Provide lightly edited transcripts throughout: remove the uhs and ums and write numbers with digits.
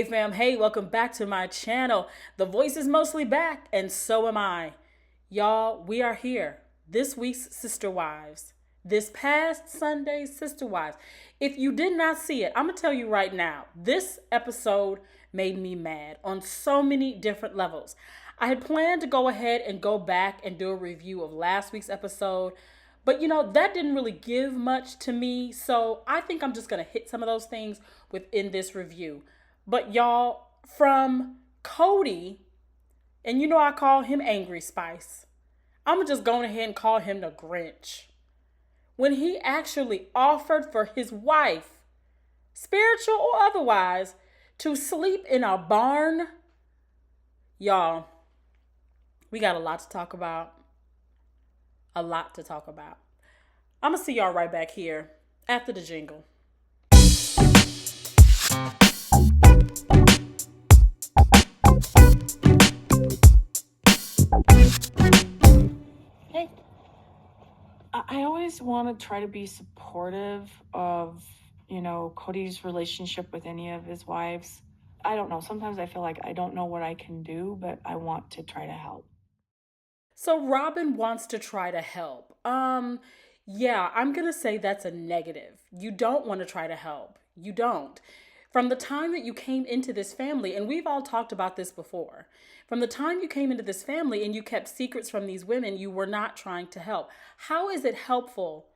Hey fam, hey, welcome back to my channel. The voice is mostly back, and so am I. Y'all, we are here. This week's Sister Wives. This past Sunday's Sister Wives. If you did not see it, I'm going to tell you right now, this episode made me mad on so many different levels. I had planned to go ahead and go back and do a review of last week's episode, but that didn't really give much to me, so I think I'm just going to hit some of those things within this review. But y'all, from Cody, and I call him Angry Spice, I'm just going ahead and call him the Grinch. When he actually offered for his wife, spiritual or otherwise, to sleep in a barn, y'all, we got a lot to talk about. A lot to talk about. I'm going to see y'all right back here after the jingle. Hey. I always want to try to be supportive of, Cody's relationship with any of his wives. I don't know. Sometimes I feel like I don't know what I can do, but I want to try to help. So Robyn wants to try to help. Yeah, I'm going to say that's a negative. You don't want to try to help. You don't. From the time that you came into this family, and we've all talked about this before, from the time you came into this family and you kept secrets from these women, you were not trying to help. How is it helpful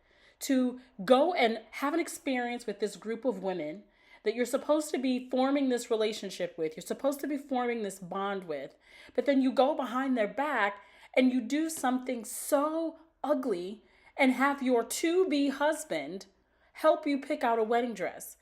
to go and have an experience with this group of women that you're supposed to be forming this relationship with, you're supposed to be forming this bond with, but then you go behind their back and you do something so ugly and have your to-be husband help you pick out a wedding dress?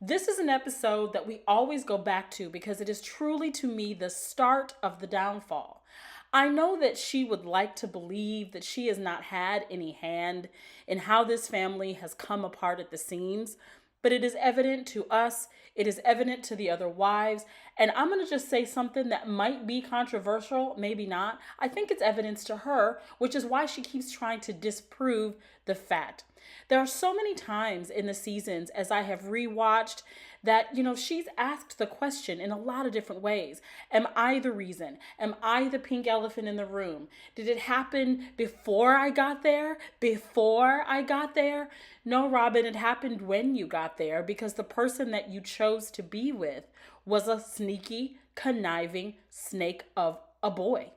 This is an episode that we always go back to because it is truly, to me, the start of the downfall. I know that she would like to believe that she has not had any hand in how this family has come apart at the seams, but it is evident to us, it is evident to the other wives, and I'm going to just say something that might be controversial, maybe not. I think it's evidence to her, which is why she keeps trying to disprove the fact. There are so many times in the seasons as I have rewatched that, she's asked the question in a lot of different ways. Am I the reason? Am I the pink elephant in the room? Did it happen before I got there? Before I got there? No, Robyn, it happened when you got there because the person that you chose to be with was a sneaky, conniving snake of a boy.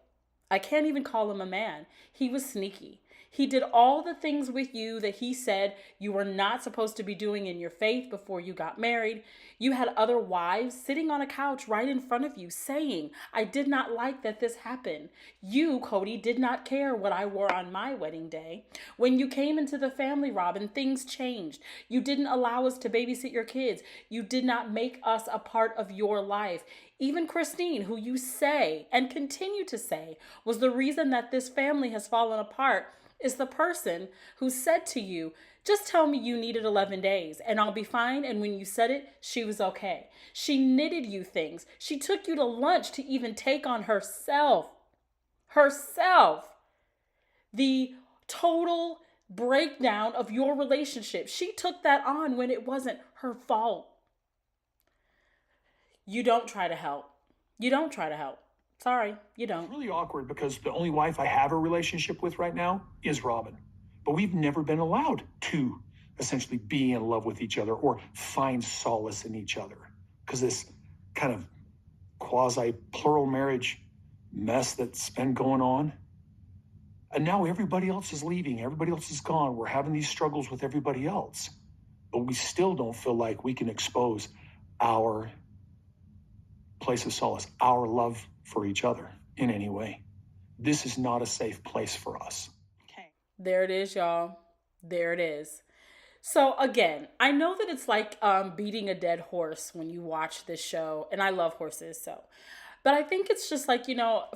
I can't even call him a man. He was sneaky. He did all the things with you that he said you were not supposed to be doing in your faith before you got married. You had other wives sitting on a couch right in front of you saying, I did not like that this happened. You, Cody, did not care what I wore on my wedding day. When you came into the family, Robyn, things changed. You didn't allow us to babysit your kids. You did not make us a part of your life. Even Christine, who you say and continue to say was the reason that this family has fallen apart, is the person who said to you, just tell me you needed 11 days and I'll be fine. And when you said it, she was okay. She knitted you things. She took you to lunch to even take on herself. The total breakdown of your relationship. She took that on when it wasn't her fault. You don't try to help. You don't try to help. Sorry, you don't. It's really awkward because the only wife I have a relationship with right now is Robyn. But we've never been allowed to essentially be in love with each other or find solace in each other because this kind of quasi-plural marriage mess that's been going on. And now everybody else is leaving. Everybody else is gone. We're having these struggles with everybody else. But we still don't feel like we can expose our place of solace, our love for each other in any way. This is not a safe place for us. Okay. There it is, y'all. There it is. So again, I know that it's like beating a dead horse when you watch this show, and I love horses, but I think it's just like,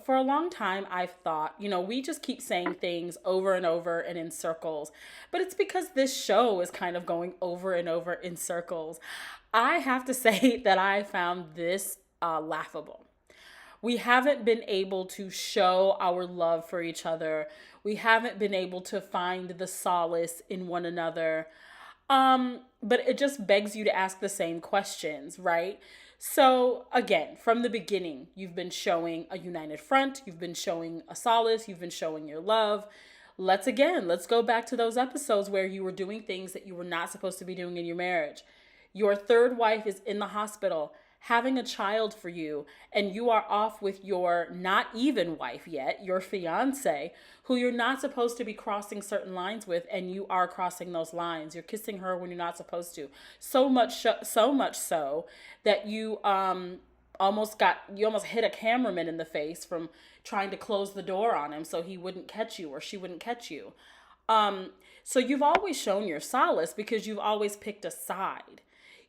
for a long time I've thought, we just keep saying things over and over and in circles, but it's because this show is kind of going over and over in circles. I have to say that I found this laughable. We haven't been able to show our love for each other. We haven't been able to find the solace in one another. But it just begs you to ask the same questions, right? So, again, from the beginning, you've been showing a united front, you've been showing a solace, you've been showing your love. Let's go back to those episodes where you were doing things that you were not supposed to be doing in your marriage. Your third wife is in the hospital having a child for you, and you are off with your not even wife yet, your fiance, who you're not supposed to be crossing certain lines with, and you are crossing those lines. You're kissing her when you're not supposed to. So much so that you almost hit a cameraman in the face from trying to close the door on him so he wouldn't catch you or she wouldn't catch you. So you've always shown your solace because you've always picked a side.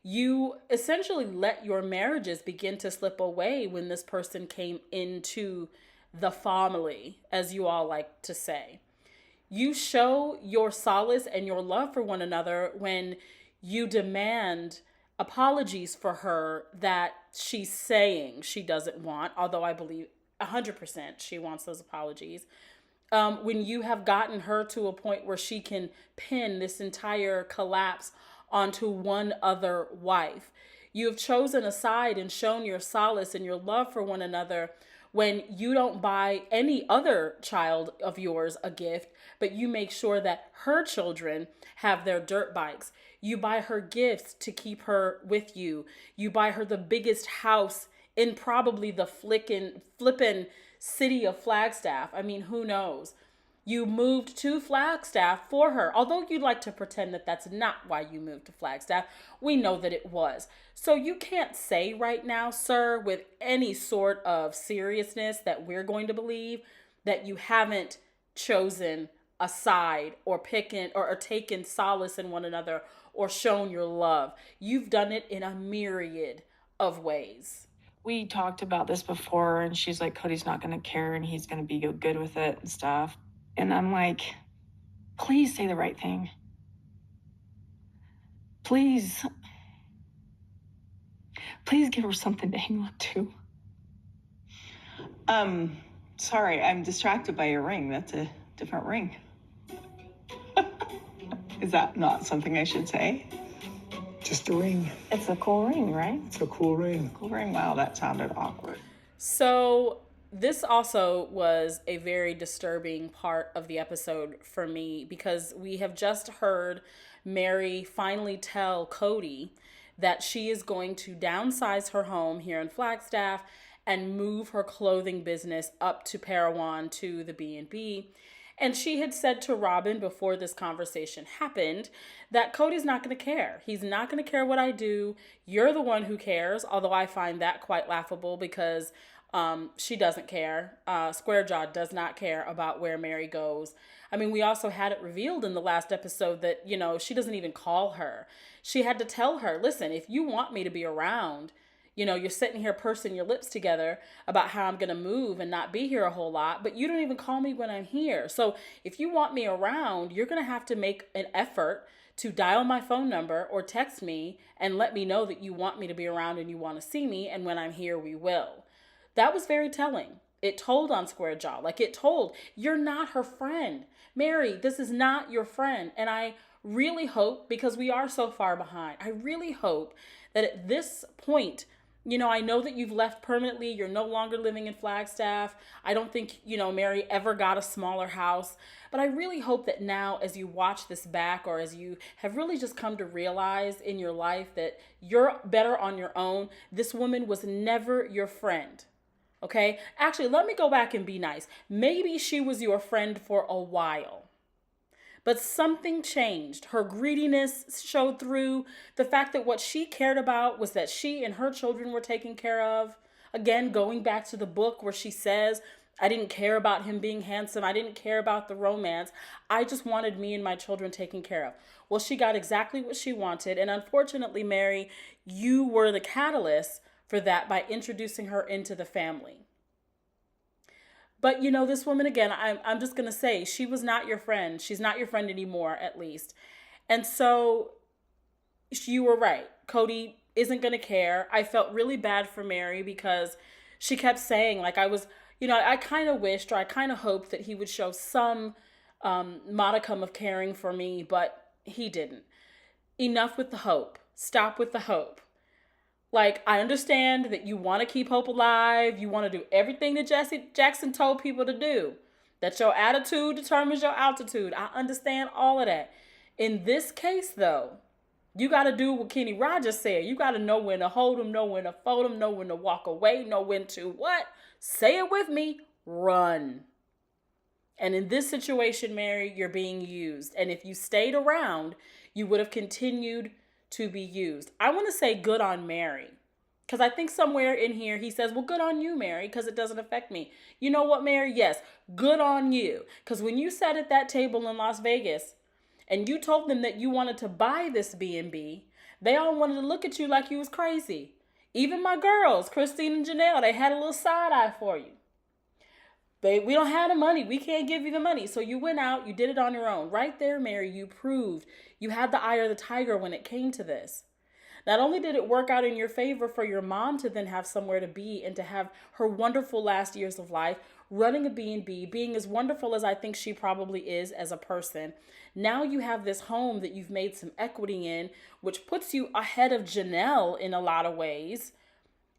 You essentially let your marriages begin to slip away when this person came into the family, as you all like to say. You show your solace and your love for one another when you demand apologies for her that she's saying she doesn't want, although I believe 100% she wants those apologies. When you have gotten her to a point where she can pin this entire collapse onto one other wife. You have chosen a side and shown your solace and your love for one another when you don't buy any other child of yours a gift, but you make sure that her children have their dirt bikes. You buy her gifts to keep her with you. You buy her the biggest house in probably the flippin' city of Flagstaff. I mean, who knows? You moved to Flagstaff for her. Although you'd like to pretend that that's not why you moved to Flagstaff, we know that it was. So you can't say right now, sir, with any sort of seriousness that we're going to believe that you haven't chosen a side or taken solace in one another or shown your love. You've done it in a myriad of ways. We talked about this before, and she's like, Cody's not going to care and he's going to be good with it and stuff. And I'm like, please say the right thing. Please give her something to hang on to. Sorry, I'm distracted by your ring. That's a different ring. Is that not something I should say? Just a ring. It's a cool ring, right? It's a cool ring. Cool ring. Wow, that sounded awkward. So this also was a very disturbing part of the episode for me because we have just heard Meri finally tell Cody that she is going to downsize her home here in Flagstaff and move her clothing business up to Parowan to the B&B. And she had said to Robyn before this conversation happened that Cody's not going to care. He's not going to care what I do. You're the one who cares, although I find that quite laughable because she doesn't care. Squarejaw does not care about where Meri goes. I mean, we also had it revealed in the last episode that, she doesn't even call her. She had to tell her, listen, if you want me to be around, you're sitting here pursing your lips together about how I'm going to move and not be here a whole lot, but you don't even call me when I'm here. So if you want me around, you're going to have to make an effort to dial my phone number or text me and let me know that you want me to be around and you want to see me. And when I'm here, we will. That was very telling. It told on Squarejaw. Like it told, you're not her friend. Meri, this is not your friend. And I really hope, because we are so far behind, I really hope that at this point, I know that you've left permanently. You're no longer living in Flagstaff. I don't think, Meri ever got a smaller house. But I really hope that now as you watch this back or as you have really just come to realize in your life that you're better on your own, this woman was never your friend. Okay? Actually, let me go back and be nice. Maybe she was your friend for a while. But something changed. Her greediness showed through. The fact that what she cared about was that she and her children were taken care of. Again, going back to the book where she says, I didn't care about him being handsome. I didn't care about the romance. I just wanted me and my children taken care of. Well, she got exactly what she wanted. And unfortunately, Meri, you were the catalyst for that by introducing her into the family. But, this woman, again, I'm just going to say, she was not your friend. She's not your friend anymore, at least. And so you were right. Cody isn't going to care. I felt really bad for Meri because she kept saying, like, I kind of wished or I kind of hoped that he would show some modicum of caring for me, but he didn't. Enough with the hope. Stop with the hope. Like, I understand that you want to keep hope alive. You want to do everything that Jesse Jackson told people to do. That your attitude determines your altitude. I understand all of that. In this case, though, you got to do what Kenny Rogers said. You got to know when to hold them, know when to fold them, know when to walk away, know when to what? Say it with me, run. And in this situation, Meri, you're being used. And if you stayed around, you would have continued to be used. I want to say good on Meri. Because I think somewhere in here he says, well, good on you, Meri, because it doesn't affect me. You know what, Meri? Yes, good on you. Because when you sat at that table in Las Vegas and you told them that you wanted to buy this B&B, they all wanted to look at you like you was crazy. Even my girls, Christine and Janelle, they had a little side eye for you. We don't have the money. We can't give you the money. So you went out, you did it on your own. Right there, Meri, you proved you had the eye of the tiger when it came to this. Not only did it work out in your favor for your mom to then have somewhere to be and to have her wonderful last years of life, running a B&B, being as wonderful as I think she probably is as a person. Now you have this home that you've made some equity in, which puts you ahead of Janelle in a lot of ways.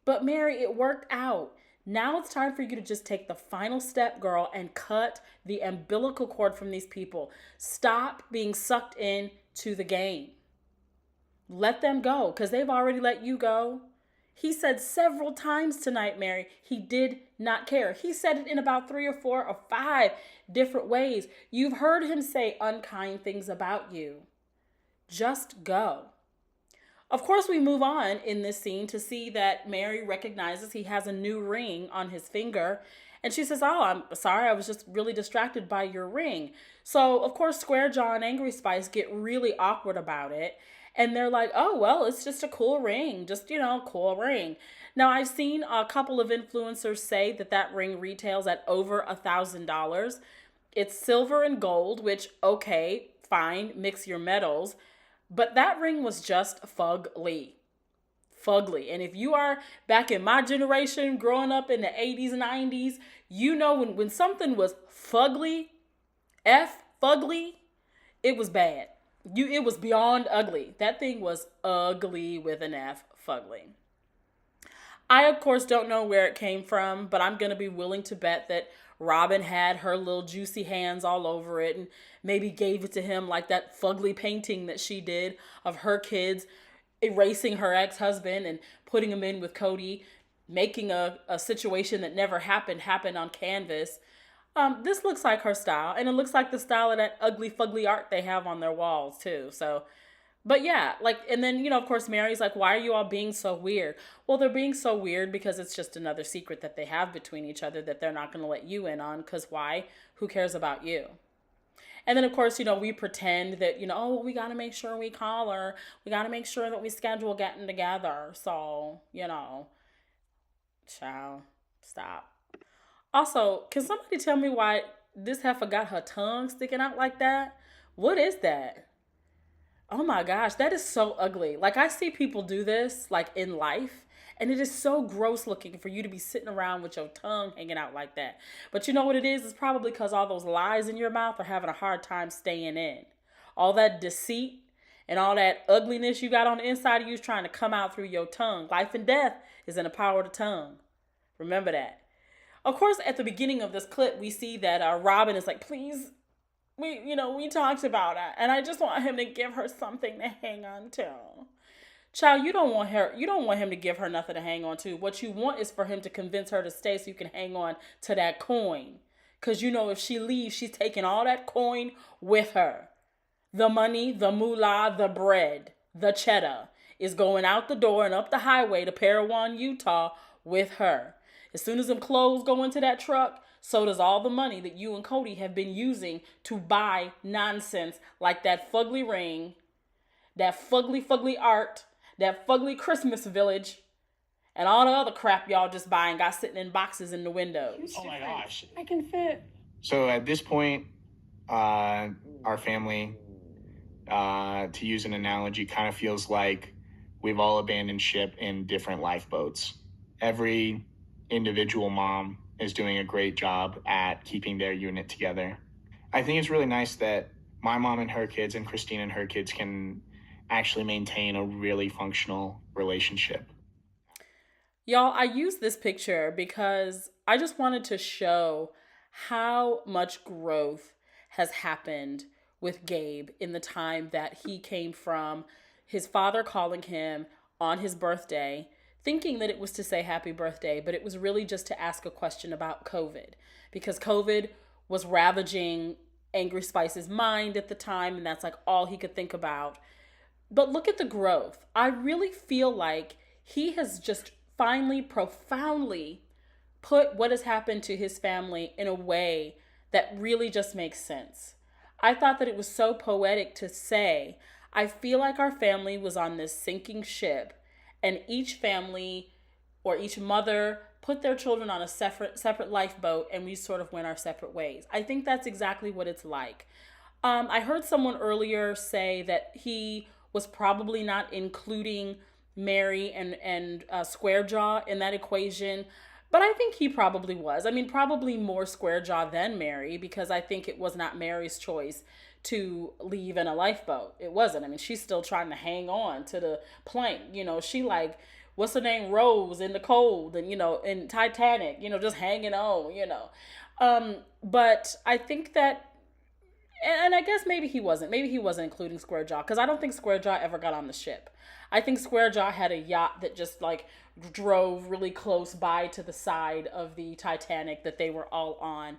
But Meri, it worked out. Now it's time for you to just take the final step, girl, and cut the umbilical cord from these people. Stop being sucked in to the game. Let them go, because they've already let you go. He said several times tonight, Meri, he did not care. He said it in about 3 or 4 or 5 different ways. You've heard him say unkind things about you. Just go. Of course, we move on in this scene to see that Meri recognizes he has a new ring on his finger. And she says, oh, I'm sorry, I was just really distracted by your ring. So, of course, Square Jaw and Angry Spice get really awkward about it. And they're like, oh, well, it's just a cool ring. Just, cool ring. Now, I've seen a couple of influencers say that ring retails at over $1,000. It's silver and gold, which, okay, fine, mix your metals. But that ring was just fugly. Fugly. And if you are back in my generation, growing up in the 80s and 90s, you know when something was fugly, fugly, it was bad. It was beyond ugly. That thing was ugly with an F, fugly. I, of course, don't know where it came from, but I'm going to be willing to bet that Robyn had her little juicy hands all over it and maybe gave it to him like that fugly painting that she did of her kids erasing her ex-husband and putting him in with Cody, making a situation that never happened happen on canvas. This looks like her style, and it looks like the style of that ugly fugly art they have on their walls too. So, but yeah, and then, of course, Meri's like, why are you all being so weird? Well, they're being so weird because it's just another secret that they have between each other that they're not going to let you in on, because why? Who cares about you? And then, of course, we pretend that, oh, well, we got to make sure we call her. We got to make sure that we schedule getting together. So, child, stop. Also, can somebody tell me why this heifer got her tongue sticking out like that? What is that? Oh my gosh, that is so ugly. Like, I see people do this, like, in life, and it is so gross looking for you to be sitting around with your tongue hanging out like that. But you know what it is? It's probably because all those lies in your mouth are having a hard time staying in. All that deceit and all that ugliness you got on the inside of you is trying to come out through your tongue. Life and death is in the power of the tongue. Remember that. Of course, at the beginning of this clip, we see that Robyn is like, please, we talked about it, and I just want him to give her something to hang on to. Child, you don't want him to give her nothing to hang on to. What you want is for him to convince her to stay so you can hang on to that coin. Because if she leaves, she's taking all that coin with her. The money, the moolah, the bread, the cheddar is going out the door and up the highway to Parowan, Utah with her. As soon as them clothes go into that truck, so does all the money that you and Cody have been using to buy nonsense like that fugly ring, that fugly art, that fugly Christmas village, and all the other crap y'all just buy and got sitting in boxes in the windows. Oh my gosh. I can fit. So at this point, our family, to use an analogy, kind of feels like we've all abandoned ship in different lifeboats. Every individual mom is doing a great job at keeping their unit together. I think it's really nice that my mom and her kids and Christine and her kids can actually maintain a really functional relationship. Y'all, I use this picture because I just wanted to show how much growth has happened with Gabe in the time that he came from his father calling him on his birthday, thinking that it was to say happy birthday, but it was really just to ask a question about COVID because COVID was ravaging Angry Spice's mind at the time, and that's like all he could think about. But look at the growth. I really feel like he has just finally, profoundly put what has happened to his family in a way that really just makes sense. I thought that it was so poetic to say, I feel like our family was on this sinking ship, and each family or each mother put their children on a separate lifeboat, and we sort of went our separate ways. I think that's exactly what it's like. I heard someone earlier say that he was probably not including Meri and Square Jaw in that equation, but I think he probably was. I mean, probably more Square Jaw than Meri because I think it was not Mary's choice to leave in a lifeboat. It wasn't. I mean, she's still trying to hang on to the plank. You know, she like what's her name, Rose in the cold, and in Titanic. Just hanging on. But I think that and I guess maybe he wasn't. Maybe he wasn't including Square Jaw because I don't think Square Jaw ever got on the ship. I think Square Jaw had a yacht that just like drove really close by to the side of the Titanic that they were all on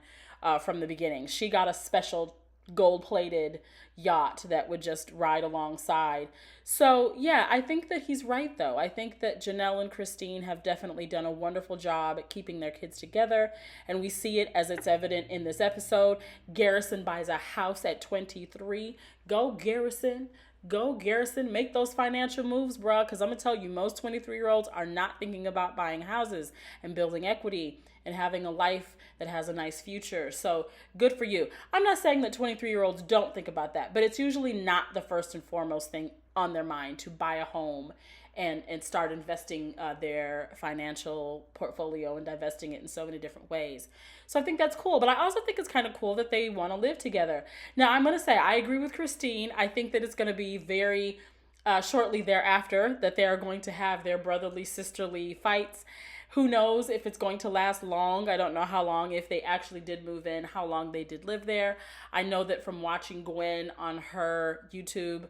from the beginning. She got a special gold-plated yacht that would just ride alongside. So yeah, I think that he's right though. I think that Janelle and Christine have definitely done a wonderful job at keeping their kids together, and we see it as it's evident in this episode. Garrison buys a house at 23. Go Garrison. Go Garrison, make those financial moves, bro. Because I'm going to tell you, most 23-year-olds are not thinking about buying houses and building equity and having a life that has a nice future. So good for you. I'm not saying that 23-year-olds don't think about that, but it's usually not the first and foremost thing on their mind to buy a home and start investing their financial portfolio and divesting it in so many different ways. So I think that's cool. But I also think it's kind of cool that they want to live together. Now, I'm going to say I agree with Christine. I think that it's going to be very shortly thereafter that they are going to have their brotherly, sisterly fights. Who knows if it's going to last long? I don't know how long, if they actually did move in, how long they did live there. I know that from watching Gwen on her YouTube,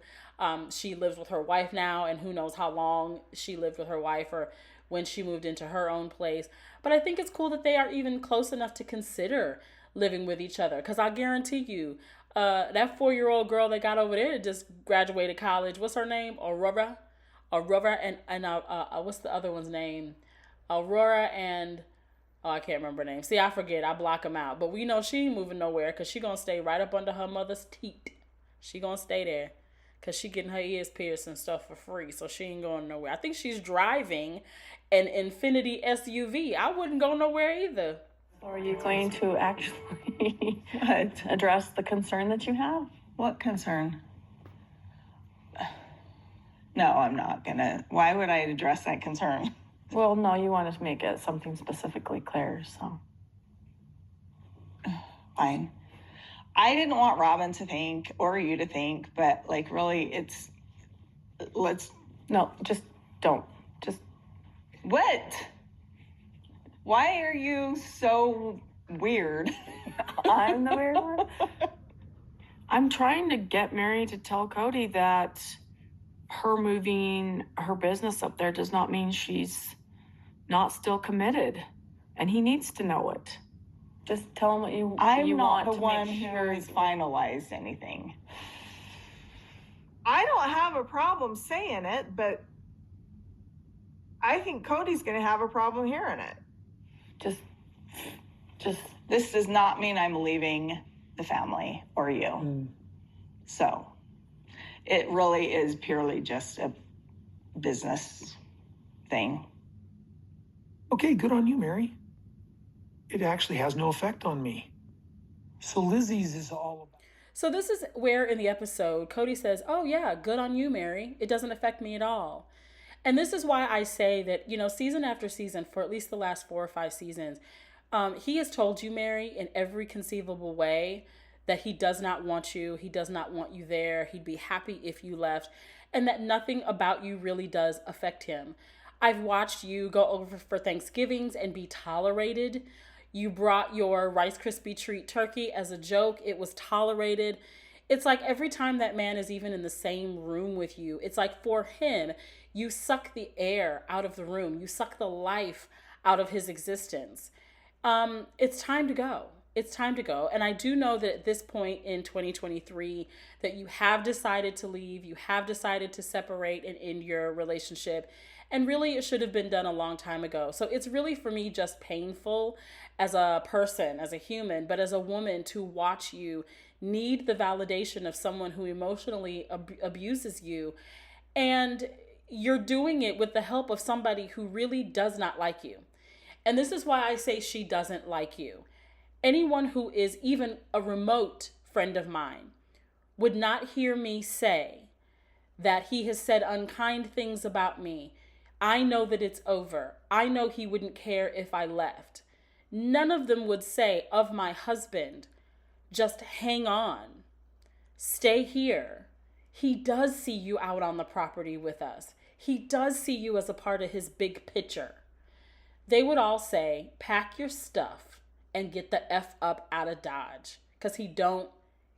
she lives with her wife now, and who knows how long she lived with her wife or when she moved into her own place. But I think it's cool that they are even close enough to consider living with each other. Because I guarantee you, that 4-year-old girl that got over there just graduated college. What's her name? Aurora, and what's the other one's name? Aurora and I can't remember her name. See, I forget. I block them out. But we know she ain't moving nowhere because she gonna stay right up under her mother's teeth. She gonna stay there because she getting her ears pierced and stuff for free. So she ain't going nowhere. I think she's driving an Infinity SUV. I wouldn't go nowhere either. Are you going to actually address the concern that you have? What concern? No, I'm not gonna. Why would I address that concern? Well, no, you wanted to make it something specifically clear, so. Fine. I didn't want Robyn to think, or you to think, but like really let's. No, just don't. Just. What? Why are you so weird? I'm the weird one? I'm trying to get Meri to tell Cody that her moving her business up there does not mean she's not still committed, and he needs to know it. Just tell him what you I'm not want the one to make who sure has finalized anything. I don't have a problem saying it, but I think Cody's going to have a problem hearing it. Just This does not mean I'm leaving the family or you. So it really is purely just a business thing. Okay, good on you, Meri. It actually has no effect on me. So Lizzie's is all about. So this is where in the episode Cody says, "Oh yeah, good on you, Meri. It doesn't affect me at all." And this is why I say that, season after season, for at least the last 4 or 5 seasons, he has told you, Meri, in every conceivable way that he does not want you. He does not want you there. He'd be happy if you left, and that nothing about you really does affect him. I've watched you go over for Thanksgivings and be tolerated. You brought your Rice Krispie treat turkey as a joke. It was tolerated. It's like every time that man is even in the same room with you, it's like for him, you suck the air out of the room. You suck the life out of his existence. It's time to go. It's time to go. And I do know that at this point in 2023 that you have decided to leave, you have decided to separate and end your relationship. And really it should have been done a long time ago. So it's really for me just painful as a person, as a human, but as a woman to watch you need the validation of someone who emotionally abuses you. And you're doing it with the help of somebody who really does not like you. And this is why I say she doesn't like you. Anyone who is even a remote friend of mine would not hear me say that he has said unkind things about me. I know that it's over. I know he wouldn't care if I left. None of them would say of my husband, just hang on, stay here. He does see you out on the property with us. He does see you as a part of his big picture. They would all say, pack your stuff and get the F up out of Dodge. Because he don't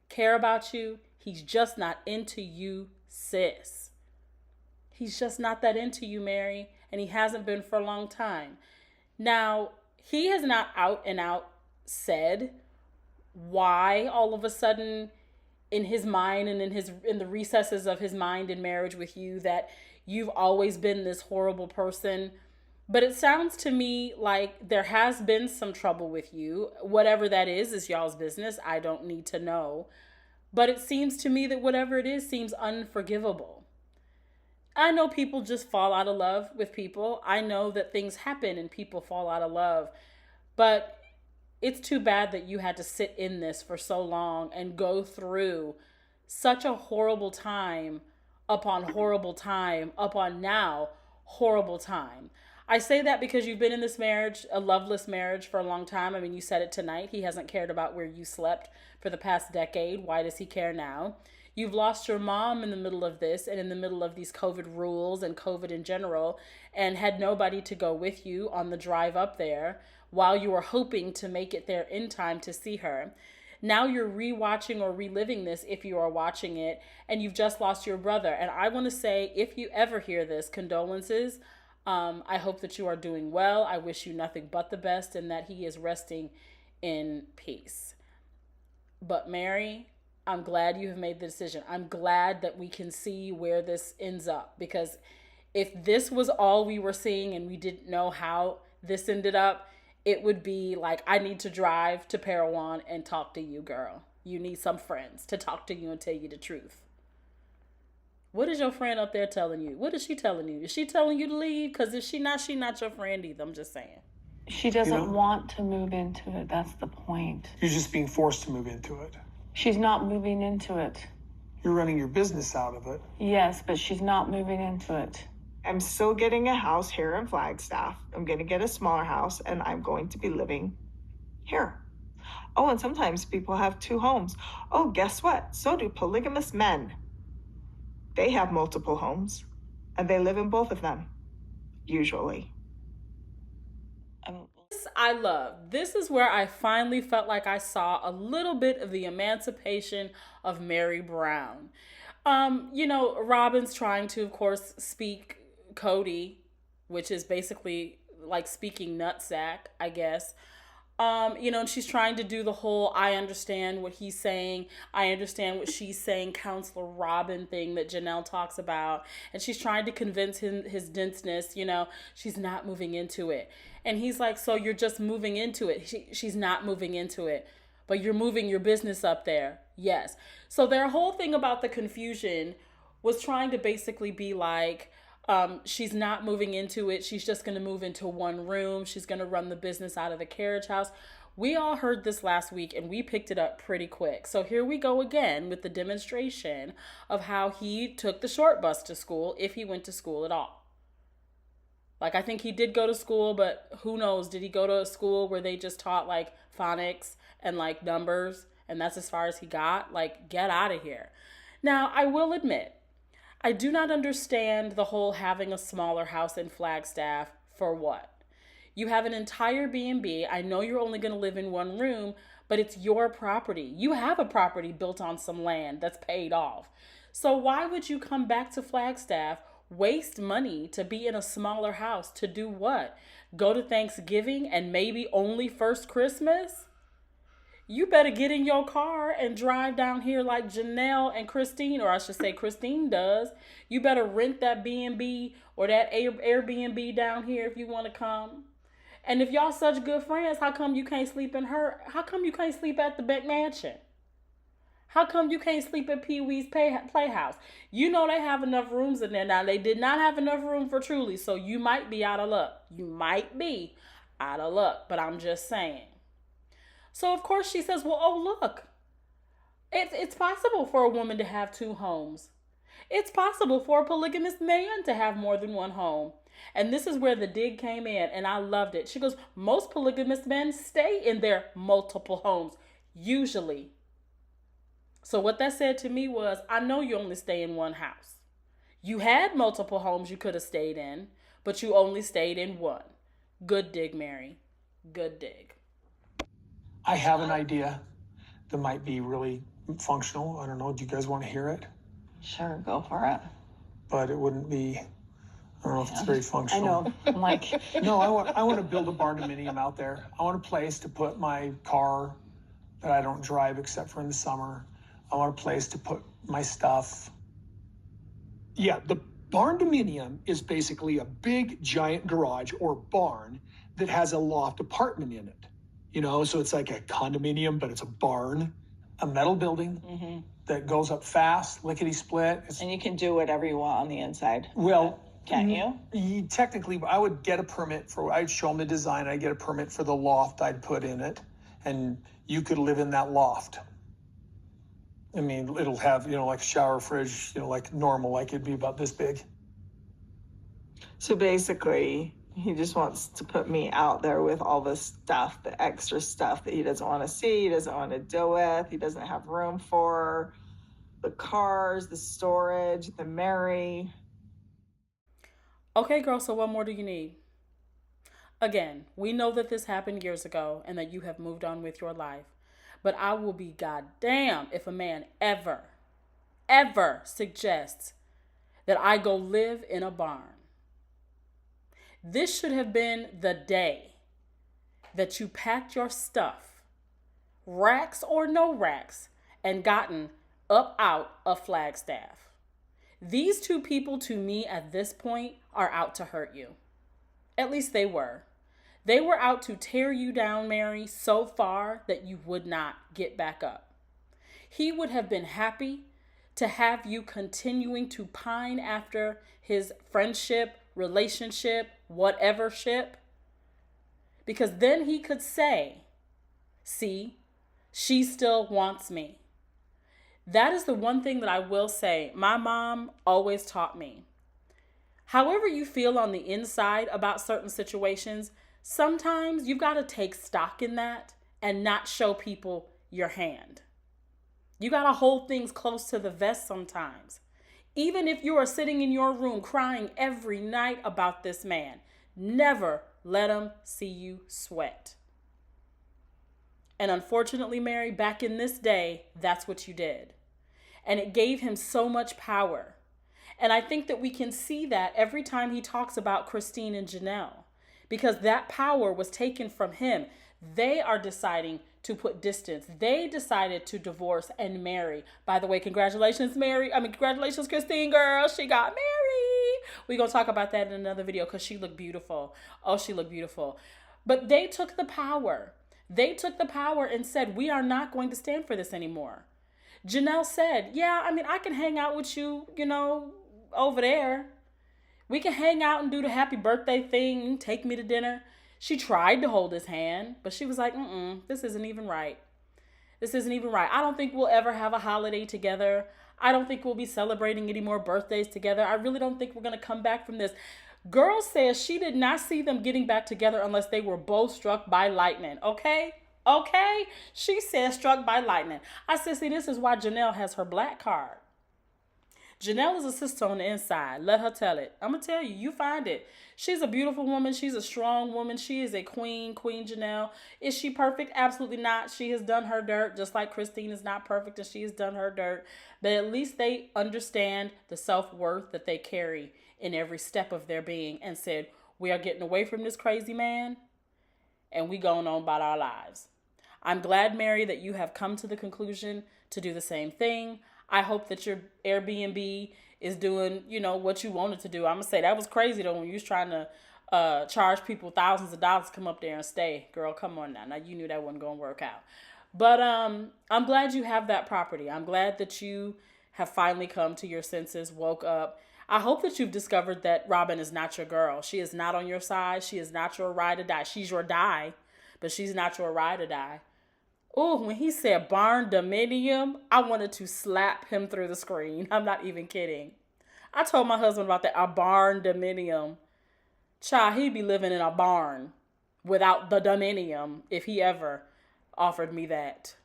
care about you. He's just not into you, sis. He's just not that into you, Meri. And he hasn't been for a long time. Now, he has not out and out said why all of a sudden in his mind and in the recesses of his mind in marriage with you that you've always been this horrible person. But it sounds to me like there has been some trouble with you. Whatever that is y'all's business. I don't need to know. But it seems to me that whatever it is seems unforgivable. I know people just fall out of love with people. I know that things happen and people fall out of love. But it's too bad that you had to sit in this for so long and go through such a horrible time upon horrible time upon now horrible time. I say that because you've been in this marriage, a loveless marriage, for a long time. I mean, you said it tonight. He hasn't cared about where you slept for the past decade. Why does he care now? You've lost your mom in the middle of this and in the middle of these COVID rules and COVID in general, and had nobody to go with you on the drive up there while you were hoping to make it there in time to see her. Now you're rewatching or reliving this if you are watching it, and you've just lost your brother. And I want to say, if you ever hear this, condolences. I hope that you are doing well. I wish you nothing but the best and that he is resting in peace. But Meri, I'm glad you have made the decision. I'm glad that we can see where this ends up, because if this was all we were seeing and we didn't know how this ended up, it would be like, I need to drive to Parowan and talk to you, girl. You need some friends to talk to you and tell you the truth. What is your friend up there telling you? What is she telling you? Is she telling you to leave? Because if she's not your friend either. I'm just saying. She doesn't want to move into it. That's the point. You're just being forced to move into it. She's not moving into it. You're running your business out of it. Yes, but she's not moving into it. I'm still getting a house here in Flagstaff. I'm going to get a smaller house, and I'm going to be living here. Oh, and sometimes people have two homes. Oh, guess what? So do polygamous men. They have multiple homes, and they live in both of them, usually. I love. This is where I finally felt like I saw a little bit of the emancipation of Meri Brown. Robyn's trying to, of course, speak Cody, which is basically like speaking nutsack, I guess. And she's trying to do the whole, I understand what he's saying, I understand what she's saying, Counselor Robyn thing that Janelle talks about. And she's trying to convince him his denseness, she's not moving into it. And he's like, so you're just moving into it. She's not moving into it, but you're moving your business up there. Yes. So their whole thing about the confusion was trying to basically be like, she's not moving into it. She's just going to move into one room. She's going to run the business out of the carriage house. We all heard this last week and we picked it up pretty quick. So here we go again with the demonstration of how he took the short bus to school, if he went to school at all. Like, I think he did go to school, but who knows? Did he go to a school where they just taught like phonics and like numbers, and that's as far as he got? Like, get out of here. Now, I will admit, I do not understand the whole having a smaller house in Flagstaff for what? You have an entire B&B. I know you're only going to live in one room, but it's your property. You have a property built on some land that's paid off. So why would you come back to Flagstaff, waste money to be in a smaller house to do what? Go to Thanksgiving and maybe only first Christmas? You better get in your car and drive down here like Janelle and Christine, or I should say Christine does. You better rent that B&B or that Airbnb down here if you want to come. And if y'all such good friends, how come you can't sleep in her? How come you can't sleep at the Beck Mansion? How come you can't sleep at Pee Wee's Playhouse? You know they have enough rooms in there. Now, they did not have enough room for Truly, so you might be out of luck. You might be out of luck, but I'm just saying. So, of course, she says, well, oh, look. It's possible for a woman to have two homes. It's possible for a polygamous man to have more than one home. And this is where the dig came in, and I loved it. She goes, most polygamous men stay in their multiple homes, usually. So what that said to me was, I know you only stay in one house. You had multiple homes you could have stayed in, but you only stayed in one. Good dig, Meri. Good dig. I have an idea that might be really functional. I don't know. Do you guys want to hear it? Sure, go for it. But it wouldn't be, I don't know if it's very I functional. know. I'm like, No, I want to build a barn-dominium out there. I want a place to put my car that I don't drive except for in the summer. I want a place to put my stuff. Yeah, the barn-dominium is basically a big, giant garage or barn that has a loft apartment in it. You know, so it's like a condominium, but it's a barn, a metal building that goes up fast, lickety-split. and you can do whatever you want on the inside. Well, Can't you? Technically, I would get a permit for, I'd show them the design, I'd get a permit for the loft I'd put in it, and you could live in that loft. I mean, it'll have, you know, like a shower, fridge, you know, like normal, like it'd be about this big. So basically, he just wants to put me out there with all this stuff, the extra stuff that he doesn't want to see, he doesn't want to deal with, he doesn't have room for, the cars, the storage, the Meri. Okay, girl, so what more do you need? Again, we know that this happened years ago and that you have moved on with your life. But I will be goddamn if a man ever suggests that I go live in a barn. This should have been the day that you packed your stuff, racks or no racks, and gotten up out of Flagstaff. These two people, to me, at this point, are out to hurt you. At least they were. They were out to tear you down, Meri, so far that you would not get back up. He would have been happy to have you continuing to pine after his friendship, relationship, whatever ship. Because then he could say, see, she still wants me. That is the one thing that I will say. My mom always taught me. However you feel on the inside about certain situations, sometimes you've got to take stock in that and not show people your hand. You got to hold things close to the vest sometimes. Even if you are sitting in your room crying every night about this man, never let him see you sweat. And unfortunately, Meri, back in this day, that's what you did. And it gave him so much power. And I think that we can see that every time he talks about Christine and Janelle, because that power was taken from him. They are deciding to put distance. They decided to divorce and marry. By the way, congratulations, congratulations, Christine, girl. She got married. We're going to talk about that in another video because she looked beautiful. Oh, she looked beautiful. But they took the power. They took the power and said, we are not going to stand for this anymore. Janelle said, yeah, I can hang out with you, over there. We can hang out and do the happy birthday thing, take me to dinner. She tried to hold his hand, but she was like, this isn't even right. This isn't even right. I don't think we'll ever have a holiday together. I don't think we'll be celebrating any more birthdays together. I really don't think we're going to come back from this. Girl says she did not see them getting back together unless they were both struck by lightning. Okay? She said struck by lightning. I said, see, this is why Janelle has her black card. Janelle is a sister on the inside. Let her tell it. I'm going to tell you, you find it. She's a beautiful woman. She's a strong woman. She is a queen, Queen Janelle. Is she perfect? Absolutely not. She has done her dirt, just like Christine is not perfect and she has done her dirt. But at least they understand the self-worth that they carry in every step of their being and said, we are getting away from this crazy man and we going on about our lives. I'm glad, Meri, that you have come to the conclusion to do the same thing. I hope that your Airbnb is doing, what you wanted to do. I'm going to say that was crazy, though, when you was trying to charge people thousands of dollars to come up there and stay. Girl, come on now. Now, you knew that wasn't going to work out. But I'm glad you have that property. I'm glad that you have finally come to your senses, woke up. I hope that you've discovered that Robyn is not your girl. She is not on your side. She is not your ride or die. She's your die, but she's not your ride or die. Oh, when he said Barn-dominium, I wanted to slap him through the screen. I'm not even kidding. I told my husband about that, a Barn-dominium. Child, he'd be living in a barn without the dominium if he ever offered me that.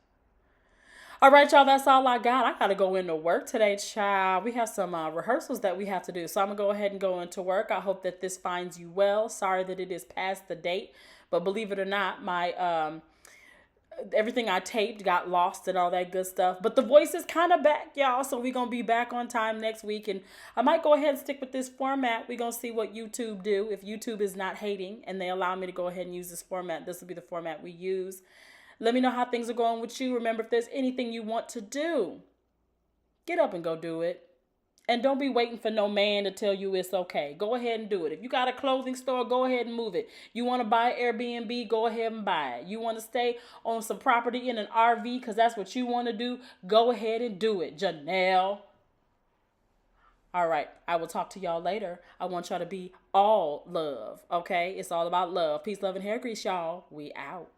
All right, y'all, that's all I got. I got to go into work today, child. We have some rehearsals that we have to do, so I'm going to go ahead and go into work. I hope that this finds you well. Sorry that it is past the date, but believe it or not, my everything I taped got lost and all that good stuff. But the voice is kind of back, y'all. So we're going to be back on time next week. And I might go ahead and stick with this format. We're going to see what YouTube do. If YouTube is not hating and they allow me to go ahead and use this format, this will be the format we use. Let me know how things are going with you. Remember, if there's anything you want to do, get up and go do it. And don't be waiting for no man to tell you it's okay. Go ahead and do it. If you got a clothing store, go ahead and move it. You want to buy Airbnb, go ahead and buy it. You want to stay on some property in an RV because that's what you want to do, go ahead and do it, Janelle. All right, I will talk to y'all later. I want y'all to be all love, okay? It's all about love. Peace, love, and hair grease, y'all. We out.